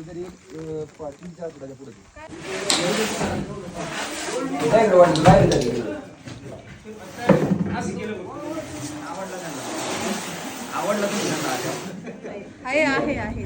तरी 5-4 फुटाच्या पुढे आवडलं आहे आहे आहे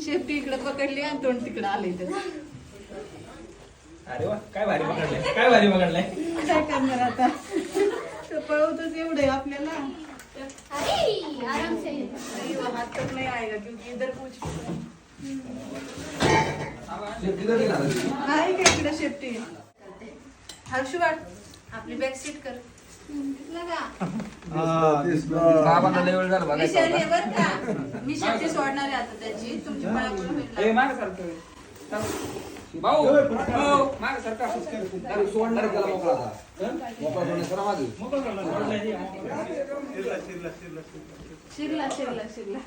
शेपटी इकडे पकडली आणि तोंड तिकडे आले. अरे वा, काय भारी पकडलंय, काय भारी पकडलंय. काय करणार आता, पळवतच एवढे आपल्याला. हात तक नाही आएगा क्योंकि इधर कुछ आहे का इकडे शेपटी. हर्षू वाट आपली बॅक सीट कर. मी शेपटी सोडणार आहे आता त्याची. तुमची भाऊ माग सरकार सोडणार त्याला मोकळा मोकळा करा मागे शिरला शिरला शिरला.